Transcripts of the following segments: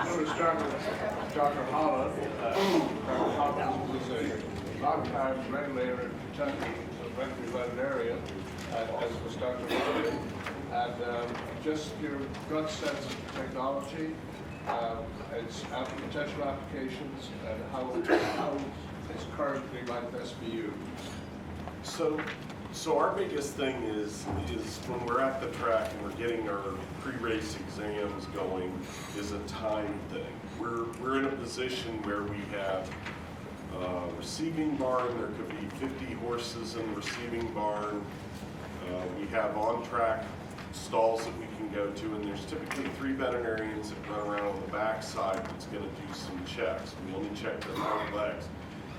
going to start with Dr. Holland. Dr. Holland was a long time regulator in Kentucky, a regulated area, as was Dr. Cauthen. And just your gut sense of technology, its potential applications, and how it's currently might best be used. So our biggest thing is when we're at the track and we're getting our pre-race exams going is a time thing. We're in a position where we have receiving barn. There could be 50 horses in the receiving barn. We have on-track stalls that we can go to, and there's typically 3 veterinarians that run around on the back side that's going to do some checks. We only check their front legs.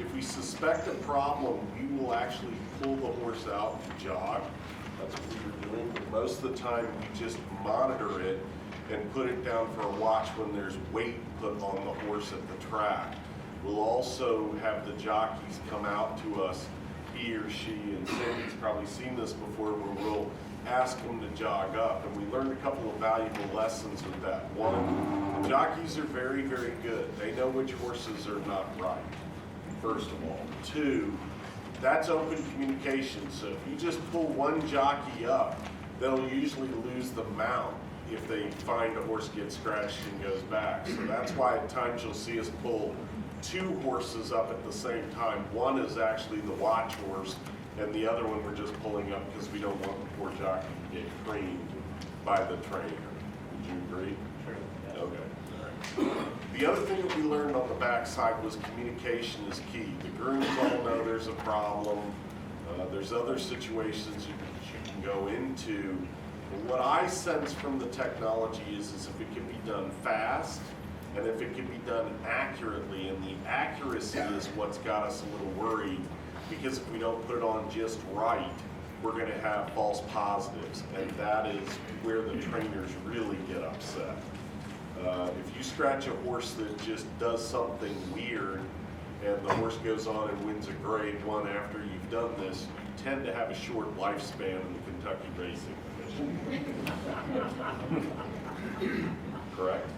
If we suspect a problem, we will actually pull the horse out to jog. That's what we're doing. But most of the time, we just monitor it and put it down for a watch when there's weight put on the horse at the track. We'll also have the jockeys come out to us, he or she, and Cindy's probably seen this before, where we'll ask them to jog up. And we learned a couple of valuable lessons with that. One, the jockeys are very, very good. They know which horses are not right, first of all. 2, that's open communication. So if you just pull one jockey up, they'll usually lose the mount if they find a horse gets scratched and goes back. So that's why at times you'll see us pull 2 horses up at the same time. One is actually the watch horse, and the other one we're just pulling up because we don't want the poor jockey to get creamed by the trainer. Would you agree? Sure. Okay. All right. The other thing that we learned on the backside was communication is key. The grooms all know there's a problem. There's other situations you can go into. But what I sense from the technology is if it can be done fast and if it can be done accurately, and the accuracy is what's got us a little worried, because if we don't put it on just right, we're going to have false positives, and that is where the trainers really get upset. If you scratch a horse that just does something weird and the horse goes on and wins a grade 1 after you've done this, you tend to have a short lifespan in the Kentucky Racing Commission. Correct?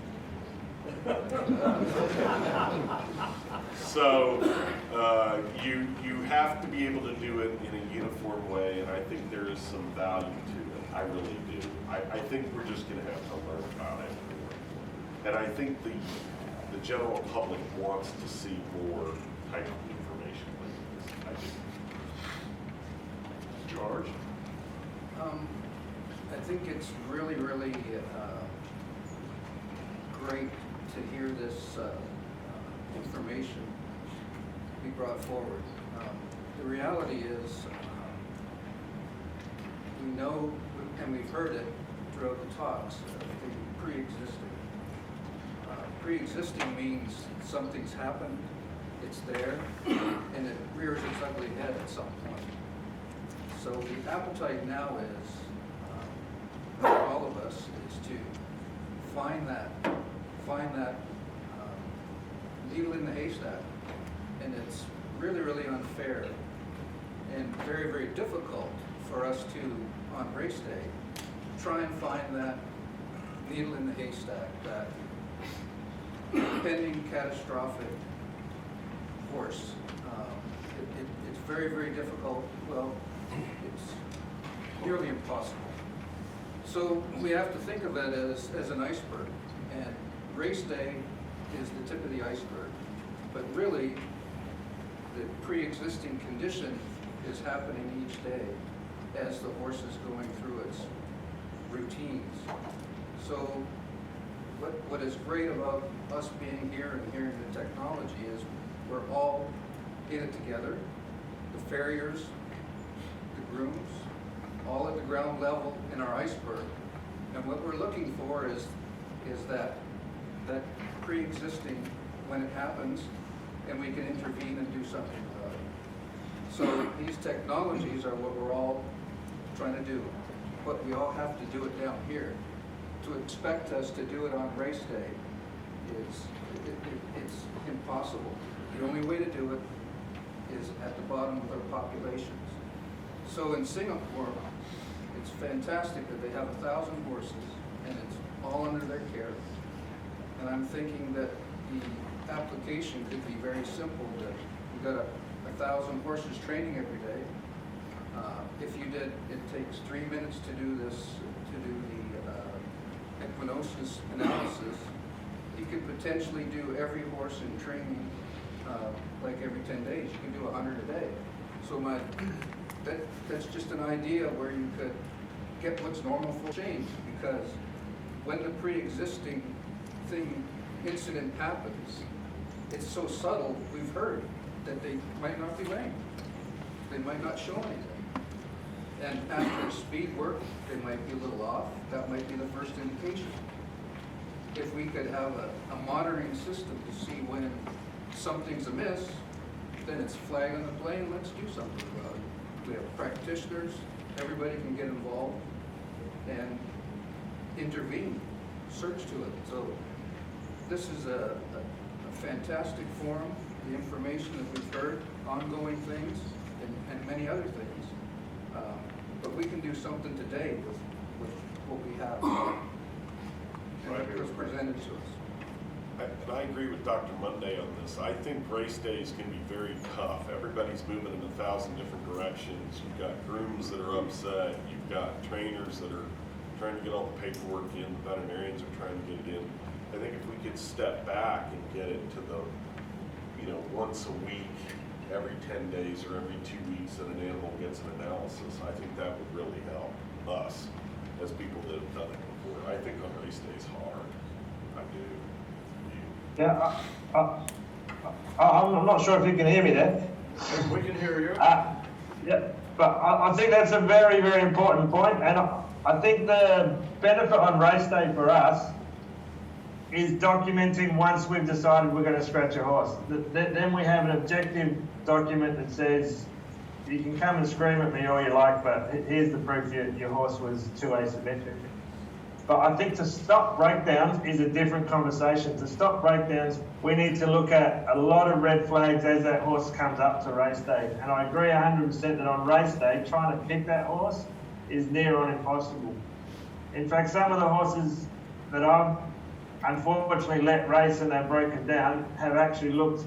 So you have to be able to do it in a uniform way, and I think there is some value to it. I really do. I think we're just going to have to learn about it. And I think the general public wants to see more type of information like this. I do. George? I think it's really, really great to hear this information be brought forward. The reality is, we know, and we've heard it throughout the talks, the pre-existing. Pre-existing means something's happened, it's there, and it rears its ugly head at some point. So the appetite now is, for all of us, is to find that needle in the haystack. And it's really, really unfair and very, very difficult for us to, on race day, try and find that needle in the haystack, that pending catastrophic horse. It's very, very difficult. Well, it's nearly impossible. So we have to think of it as an iceberg, and race day is the tip of the iceberg. But really, the pre-existing condition is happening each day as the horse is going through its routines. So what is great about us being here and hearing the technology is we're all in it together, the farriers, the grooms, all at the ground level in our iceberg. And what we're looking for is that pre-existing when it happens, and we can intervene and do something about it. So these technologies are what we're all trying to do. But we all have to do it down here. To expect us to do it on race day it's impossible. The only way to do it is at the bottom of our populations. So in Singapore, it's fantastic that they have 1,000 horses and it's all under their care. And I'm thinking thinking that the application could be very simple, that you've got 1,000 horses training every day. If you did, it takes 3 minutes to do this, to do the equinosis analysis. You could potentially do every horse in training like every 10 days. You can do 100 a day. So that's just an idea where you could get what's normal for change, because when the pre-existing incident happens, it's so subtle, we've heard that they might not be lame. They might not show anything. And after speed work, they might be a little off. That might be the first indication. If we could have a monitoring system to see when something's amiss, then it's flag on the plane, let's do something about it. We have practitioners, everybody can get involved and intervene, search to it. So this is a fantastic forum, the information that we've heard, ongoing things, and many other things. But we can do something today with what we have and what was presented to us. And I agree with Dr. Monday on this. I think race days can be very tough. Everybody's moving in 1,000 different directions. You've got grooms that are upset. You've got trainers that are trying to get all the paperwork in. The veterinarians are trying to get it in. I think if we could step back and get it to the, once a week, every 10 days or every 2 weeks that an animal gets an analysis, I think that would really help us as people that have done it before. I think on race days hard. I do. Yeah, I'm not sure if you can hear me there. We can hear you. Yeah, but I think that's a very, very important point, and I think the benefit on race day for us is documenting once we've decided we're going to scratch a horse. Then we have an objective document that says, you can come and scream at me all you like, but here's the proof your horse was too asymmetric. But I think to stop breakdowns is a different conversation. To stop breakdowns, we need to look at a lot of red flags as that horse comes up to race day. And I agree 100% that on race day, trying to pick that horse is near on impossible. In fact, some of the horses that I've unfortunately let race and they're broken down have actually looked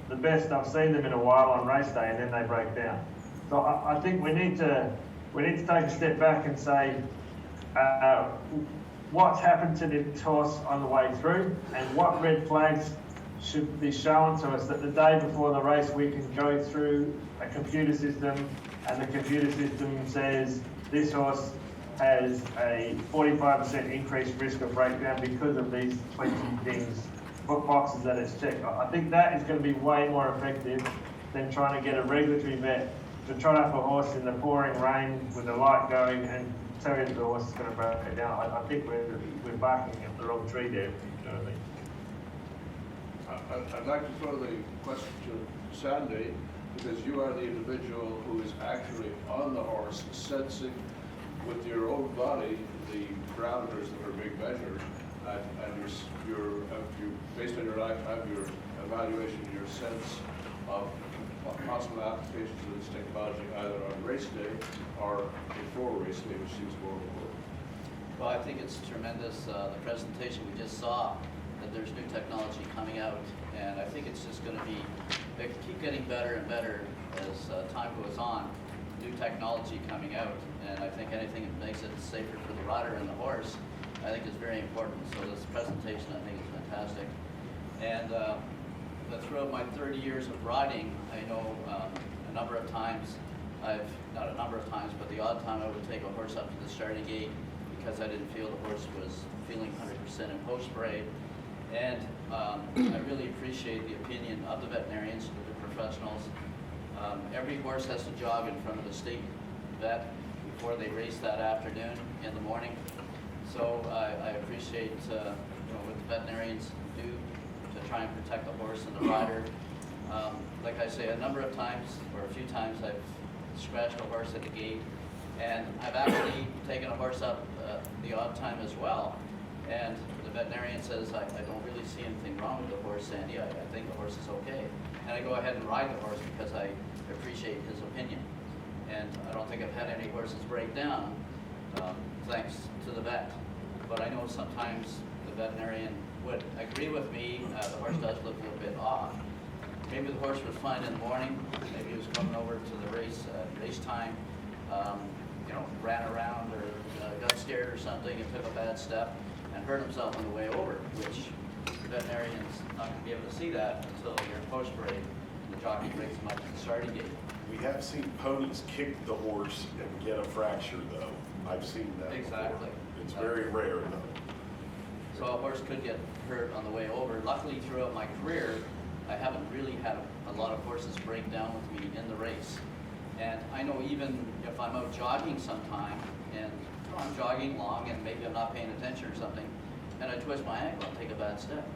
the best I've seen them in a while on race day, and then they break down. So I think we need to take a step back and say, what's happened to this horse on the way through, and what red flags should be shown to us that the day before the race we can go through a computer system, and the computer system says this horse has a 45% increased risk of breakdown because of these 20 things, boxes that it's checked. I think that is going to be way more effective than trying to get a regulatory vet to trot up a horse in the pouring rain with the light going and tell you that the horse is going to break down. I think we're barking at the wrong tree there, if you know what I mean. I'd like to throw the question to Sandy, because you are the individual who is actually on the horse, sensing with your own body the parameters that are being measured, and you based on your lifetime, your evaluation, your sense of possible applications of this technology either on race day or before race day, which seems more important. Well, I think it's tremendous, the presentation we just saw, that there's new technology coming out, and I think it's just going to keep getting better and better as time goes on. New technology coming out, and I think anything that makes it safer for the rider and the horse, I think is very important. So this presentation, I think, is fantastic. And throughout my 30 years of riding, I know a number of times, not a number of times, but the odd time I would take a horse up to the starting gate because I didn't feel the horse was feeling 100% in post-spray. And I really appreciate the opinion of the veterinarians, the professionals. Every horse has to jog in front of the state vet before they race that afternoon in the morning. So I appreciate what the veterinarians do to try and protect the horse and the rider. Like I say, a number of times, or a few times, I've scratched a horse at the gate, and I've actually taken a horse up the odd time as well. And the veterinarian says, I don't really see anything wrong with the horse, Sandy. I think the horse is okay. And I go ahead and ride the horse because I appreciate his opinion. And I don't think I've had any horses break down, thanks to the vet. But I know sometimes the veterinarian would agree with me, the horse does look a little bit off. Maybe the horse was fine in the morning, maybe he was coming over to the race time, ran around or got scared or something and took a bad step and hurt himself on the way over, which the veterinarian's not going to be able to see that until you're in post-parade and the jockey brings him up to the starting gate. We have seen ponies kick the horse and get a fracture, though. I've seen that before. Exactly. It's very rare, though. So a horse could get hurt on the way over. Luckily, throughout my career, I haven't really had a lot of horses break down with me in the race. And I know even if I'm out jogging sometime and I'm jogging along and maybe I'm not paying attention or something, and I twist my ankle and take a bad step,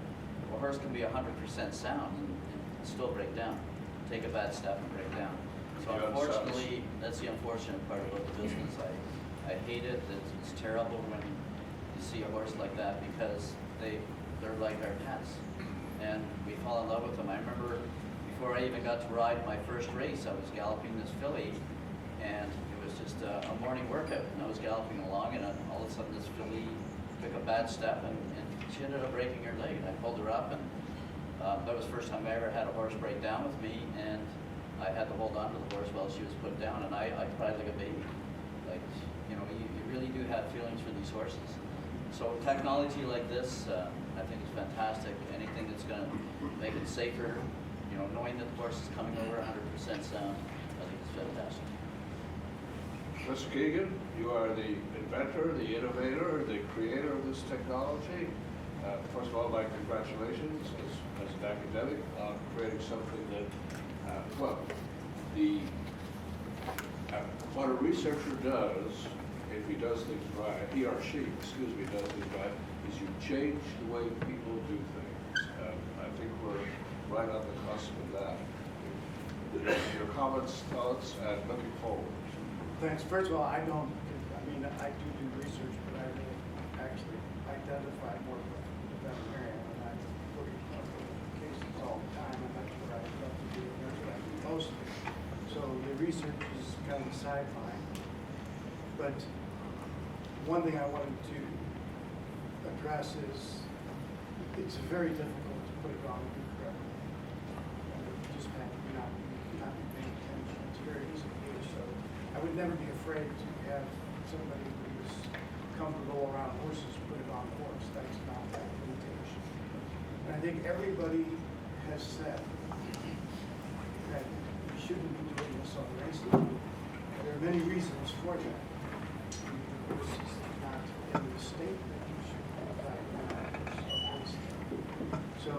a horse can be 100% sound and still break down, take a bad step and break down. So unfortunately, that's the unfortunate part about the business. I hate it. It's terrible when you see a horse like that because they're like our pets, and we fall in love with them. I remember before I even got to ride my first race, I was galloping this filly, and it was just a morning workout, and I was galloping along, and all of a sudden this filly took a bad step, and she ended up breaking her leg, and I pulled her up, and that was the first time I ever had a horse break down with me, and I had to hold on to the horse while she was put down, and I cried like a baby. Like, you really do have feelings for these horses. So technology like this, I think is fantastic. Anything that's going to make it safer, knowing that the horse is coming over 100% sound, I think it's fantastic. Mr. Keegan, you are the inventor, the innovator, the creator of this technology. First of all, my congratulations as an academic on creating something that, what a researcher does, if he does things right, he or she, does things right, is you change the way people do things. I think we're right on the cusp of that. Your comments, thoughts, and looking forward. Thanks. First of all, I do research, but I don't actually identify more with the veterinarian, and I look at cases all the time. I'm not sure I love to do it. That's what I do mostly. So the research is kind of sideline. But one thing I wanted to address is it's very difficult to put it on and do correctly. You just have to not be paying attention. It's very easy to do. So I would never be afraid to have somebody who's comfortable around horses put it on a horse. That's not that limitation. And I think everybody has said that we shouldn't be doing this on racing. There are many reasons for that. The horse is not in the state that you should be driving on racing. So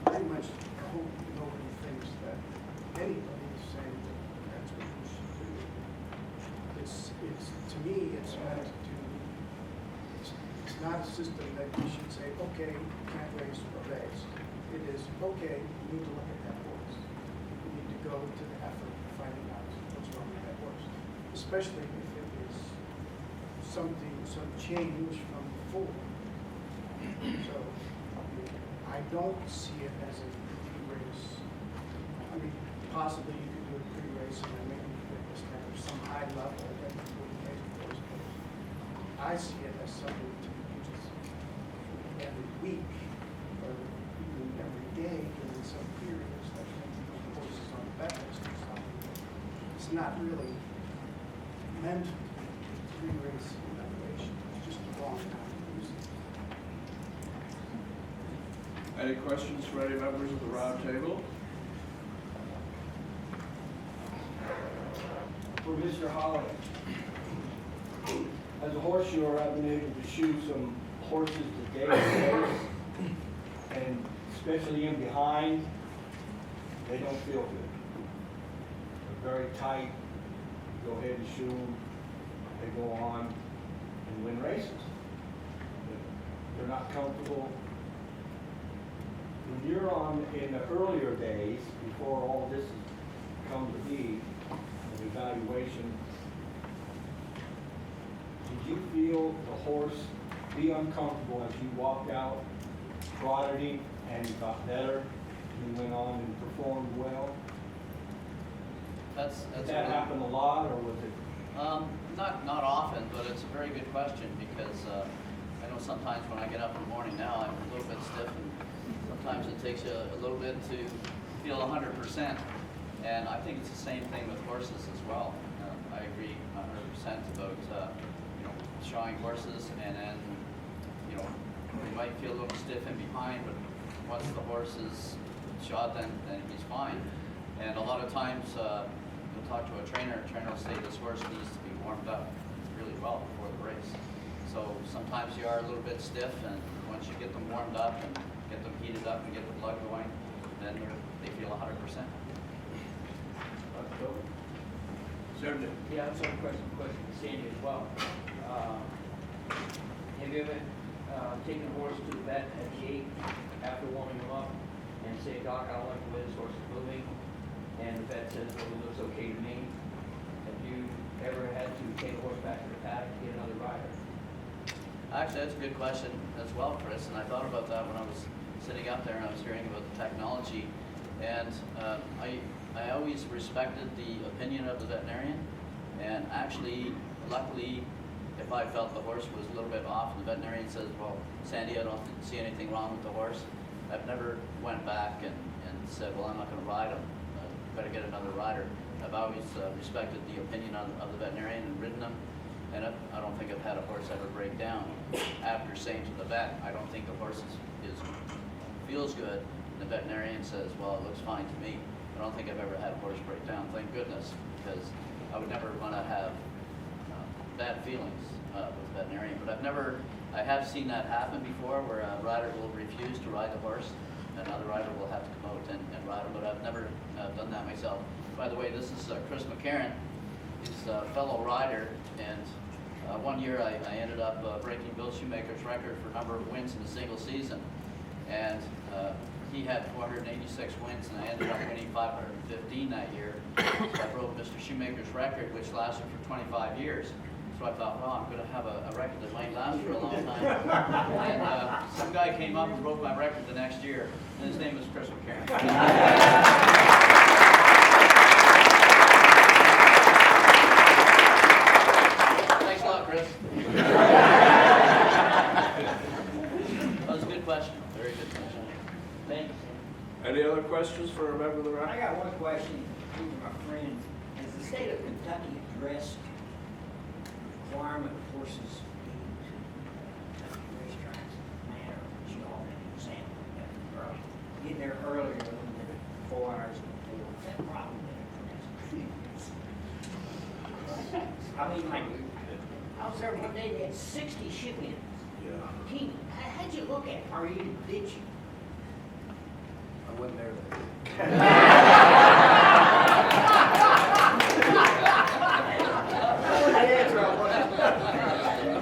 pretty much I hope nobody thinks that anybody is saying that that's what we should do. It's to me, it's meant to, it's not a system that you should say, okay, you can't race or race. It is, okay, you need to look at that horse. You need to go to the effort of finding out what's wrong with that horse. Especially if it is some change from before. So I don't see it as a pre-race. I mean, possibly you could do a pre-race and then maybe you could establish some high level that you wouldn't take the horse. But I see it as something to be used every week or even every day during some periods that the horse is on the back or something. It's not really meant to be pre-race evaluation. It's just the wrong time to use it. Any questions for any members of the roundtable? For Mr. Holland, as a horseshoer, I've been able to shoot some horses today, and especially in behind, they don't feel good. They're very tight. You go ahead and shoot them, they go on and win races. They're not comfortable. When you're on in the earlier days, before all this has come to be, an evaluation, did you feel the horse be uncomfortable as you walked out, trotted him, and he got better, and went on and performed well? Did that happen a lot, or was it? Not often, but it's a very good question because I know sometimes when I get up in the morning now, I'm a little bit stiff, and sometimes it takes you a little bit to feel 100%. And I think it's the same thing with horses as well. I agree 100% about showing horses, and then you might feel a little stiff in behind, but once the horse is shod, then he's fine. And a lot of times you'll talk to a trainer will say this horse needs to be warmed up really well before the race. So sometimes you are a little bit stiff, and once you get them warmed up and get them heated up and get the blood going, then they feel 100%. Certainly. Yeah, I have some question for Sandy as well. Have you ever taken a horse to the vet at the gate after warming him up and say, Doc, I don't like the way this horse is moving, and the vet says, well, it looks okay to me? Have you ever had to take a horse back to the paddock to get another rider? Actually, that's a good question as well, Chris, and I thought about that when I was sitting up there and I was hearing about the technology. And I always respected the opinion of the veterinarian, and actually, luckily, if I felt the horse was a little bit off and the veterinarian says, well, Sandy, I don't see anything wrong with the horse, I've never went back and said, well, I'm not going to ride him, better get another rider. I've always respected the opinion of the veterinarian and ridden him, and I don't think I've had a horse ever break down after saying to the vet, I don't think the horse feels good, and the veterinarian says, well, it looks fine to me. I don't think I've ever had a horse break down, thank goodness, because I would never want to have bad feelings with the veterinarian. But I have seen that happen before, where a rider will refuse to ride the horse, and another rider will have to come out and ride him, but I've never done that myself. By the way, this is Chris McCarron. He's a fellow rider, and one year I ended up breaking Bill Shoemaker's record for number of wins in a single season. And he had 486 wins, and I ended up winning 515 that year. So I broke Mr. Shoemaker's record, which lasted for 25 years. So I thought, well, I'm going to have a record that might last for a long time. And some guy came up and broke my record the next year, and his name was Chris McCarron. Thanks a lot, Chris. That was a good question. Very good question. Thanks. Any other questions for a member of the I round? got one question to my friend. Has the state of Kentucky addressed the requirement of horses being to Kentucky racetracks manner, which you all had an example of getting there earlier than 4 hours before? Is that problem been addressed? I mean, like, I was there one day, they had 60 ship-ins. Yeah. How'd you look at it? Or did you? I wasn't there then.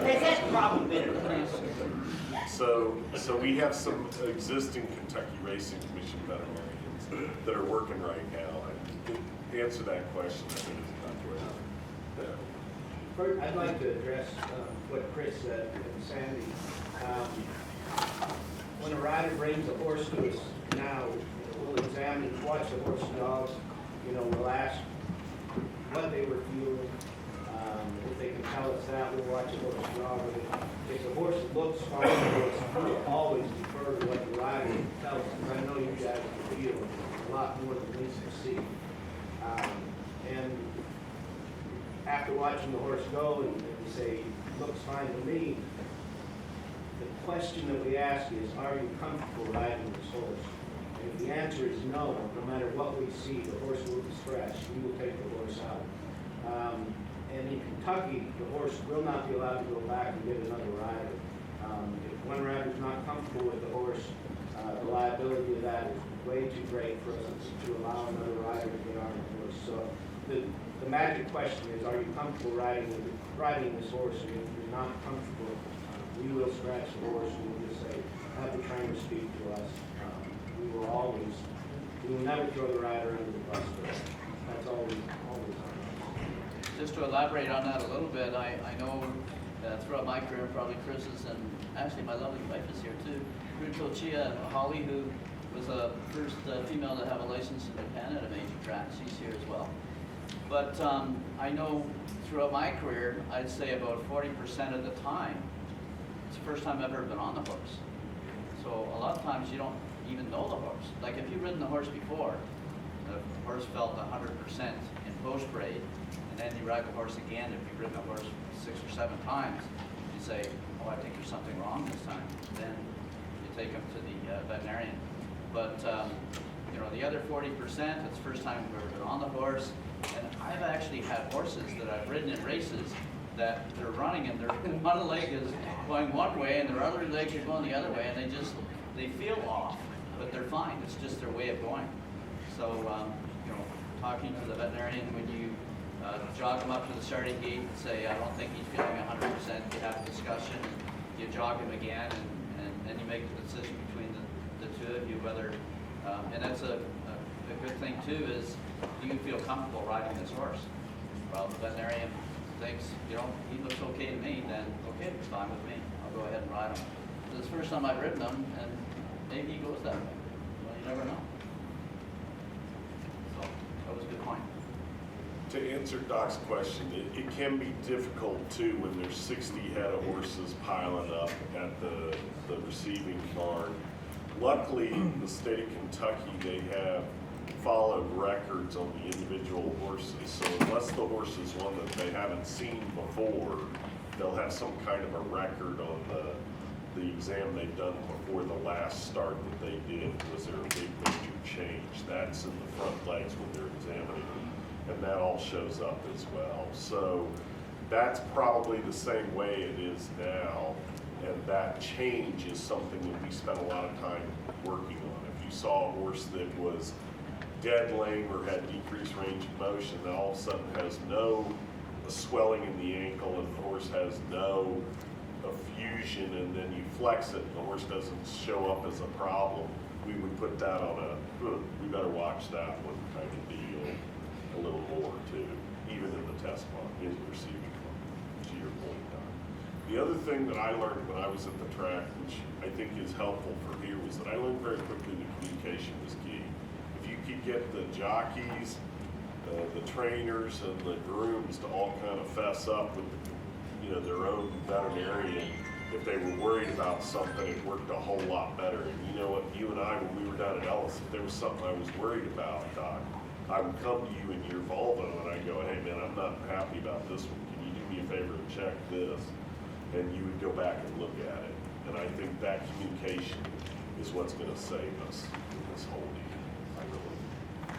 Has that problem been addressed? So we have some existing Kentucky Racing Commission veterinarians that are working right now. And to answer that question, I think is not right. First, I'd like to address what Chris said and Sandy. When a rider brings a horse to us now, we'll examine, watch the horse and dogs, we'll ask what they were feeling. If they can tell us that, we'll watch the horse and dog. If the horse looks fine, we'll always defer to what the rider tells us, because I know you guys can feel a lot more than we can see. And after watching the horse go and say, looks fine to me, the question that we ask is, are you comfortable riding this horse? And if the answer is no, no matter what we see, the horse will be scratched, we will take the horse out. And in Kentucky, the horse will not be allowed to go back and get another rider. If one rider is not comfortable with the horse, the liability of that is way too great for us to allow another rider to get on the horse. So the magic question is, are you comfortable riding this horse? And if you're not comfortable, we will scratch the horse and we'll just say, have the trainer speak to us. We will never throw the rider under the bus. That's all we Just to elaborate on that a little bit, I know throughout my career, probably Chris's, and actually my lovely wife is here too, Ruto Chia Holly, who was the first female to have a license in Japan at a major track. She's here as well. But I know throughout my career, I'd say about 40% of the time, it's the first time I've ever been on the horse. So a lot of times you don't even know the horse. Like if you've ridden the horse before, the horse felt 100% in post grade, and then you ride the horse again. If you've ridden the horse 6 or 7 times, you say, "Oh, I think there's something wrong this time." Then you take them to the veterinarian. But you know, the other 40%, it's the first time we've ever been on the horse, and I've actually had horses that I've ridden in races that they're running and their one leg is going one way and their other legs are going the other way, and they feel off, but they're fine. It's just their way of going. So, you know, talking to the veterinarian when you jog them up to the starting gate and say, "I don't think he's feeling 100%, you have a discussion, and you jog him again, and then you make the decision between the two of you whether, and that's a good thing too, is do you feel comfortable riding this horse? Well, the veterinarian thinks, you know, he looks okay to me, then okay, it's fine with me. I'll go ahead and ride him. So it's the first time I've ridden him, and maybe he goes that way. Well, you never know. So that was a good point. To answer Doc's question, it can be difficult too when there's 60 head of horses piling up at the receiving barn. Luckily, the state of Kentucky, they have followed records on the individual horses. So unless the horse is one that they haven't seen before, they'll have some kind of a record on the exam they've done before the last start that they did. Was there a big major change? That's in the front legs when they're examining them, and that all shows up as well. So that's probably the same way it is now, and that change is something that we spent a lot of time working on. If you saw a horse that was dead lame or had decreased range of motion, that all of a sudden has no swelling in the ankle and the horse has no effusion, and then you flex it and the horse doesn't show up as a problem, we would put that on we better watch that one kind of deal a little more too, even in the test box, in the receiving box, to your point, Doc. The other thing that I learned when I was at the track, which I think is helpful for here, was that I learned very quickly that communication was key. If you could get the jockeys, the trainers, and the grooms to all kind of fess up with their own veterinarian, if they were worried about something, it worked a whole lot better. And you know what, you and I, when we were down at Ellis, if there was something I was worried about, Doc, I would come to you in your Volvo and I'd go, "Hey man, I'm not happy about this one. Can you do me a favor and check this?" And you would go back and look at it. And I think that communication is what's going to save us in this whole deal. I really do.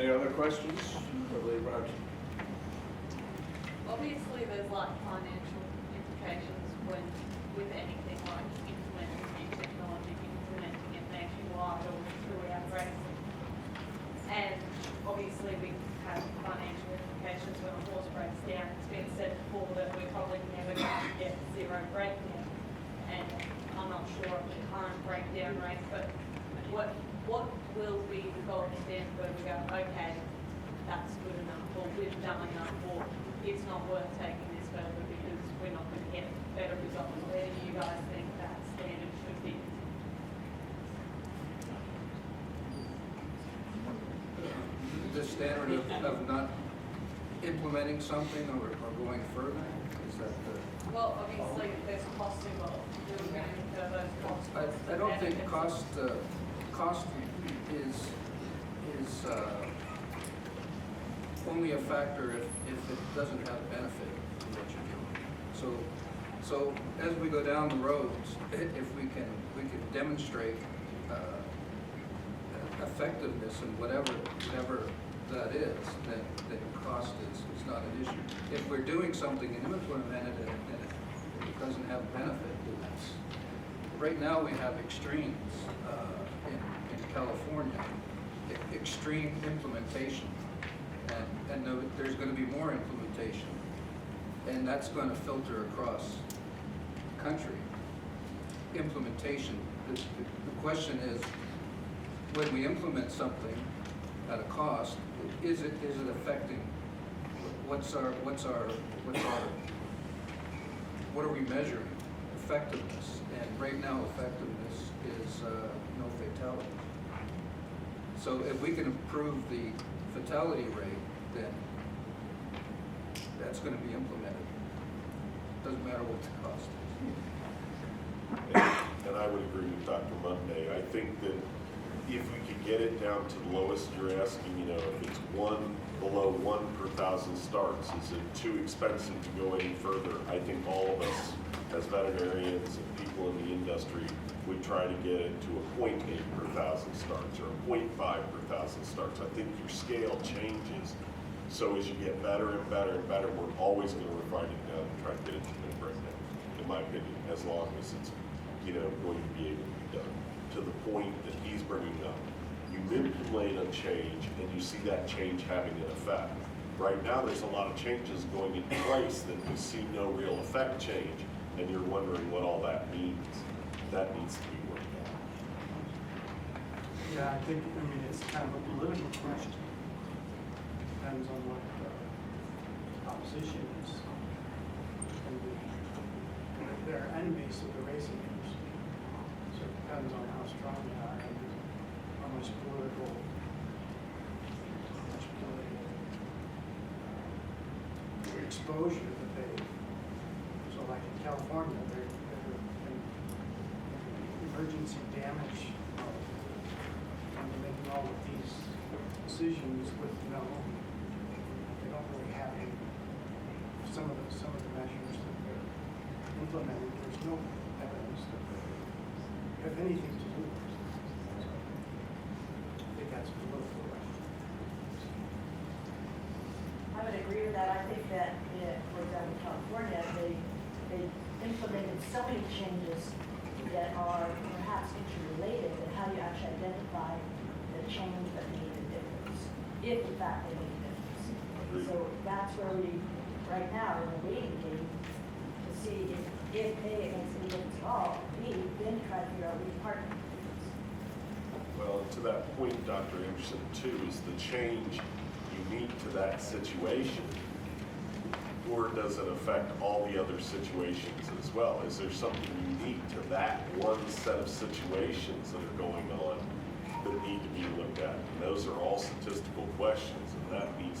Any other questions? I believe Roger. Obviously, there's like financial implications with anything like implementing new technology, implementing it nationwide or throughout racing. And obviously, we have financial implications when a horse breaks down. It's been said before that we're probably never going to get zero breakdown. And I'm not sure of the current breakdown rate, but what will be the gold standard where we go, okay, that's good enough, or we've done enough, or it's not worth taking this further because we're not going to get better results? Where do you guys think that standard should be? The standard of not implementing something or going further? Is that the... Well, obviously, there's cost involved. We're going to incur those costs. I don't think cost is only a factor if it doesn't have benefit to what you're doing. So as we go down the roads, if we can demonstrate effectiveness in whatever that is, then cost is not an issue. If we're doing something and implement it and it doesn't have benefit, right now we have extremes in California, extreme implementation, and there's going to be more implementation, and that's going to filter across the country. Implementation. The question is, when we implement something at a cost, is it affecting? What are we measuring? Effectiveness, and right now effectiveness is no fatality. So if we can improve the fatality rate, then that's going to be implemented. doesn't matter what the cost is. And I would agree with Dr. Monday. I think that if we could get it down to the lowest you're asking, you know, if it's below 1 per 1,000 starts, is it too expensive to go any further? I think all of us as veterinarians and people in the industry would try to get it to a 0.8 per 1,000 starts or a 0.5 per 1,000 starts. I think your scale changes. So as you get better and better and better, we're always going to refine it down and try to get it to no breakdown, in my opinion, as long as it's, you know, going to be able to be done. To the point that he's bringing up, you manipulate a change and you see that change having an effect. Right now, there's a lot of changes going into place that we see no real effect change, and you're wondering what all that means. That needs to be worked out. Yeah, I think, I mean, it's kind of a political question. Depends on what the opposition is. And they're enemies of the racing industry. So it depends on how strong they are and how much political exposure that they, so like in California, they're emergency damage, and they're making all of these decisions with they don't really have any, some of the measures that they're implementing, there's no evidence that they have anything to do with it. So, I think that's political. I would agree with that. I think that, for example, California, they implemented so many changes that are perhaps interrelated, and how you actually identify the change that made a difference, if in fact they made a difference. So that's where we, right now, in the waiting game, to see if A, it makes any difference at all, B, then try to figure out which part makes a difference. Well, to that point, Dr. Anderson, too, is the change unique to that situation, or does it affect all the other situations as well? Is there something unique to that one set of situations that are going on that need to be looked at? And those are all statistical questions, and that needs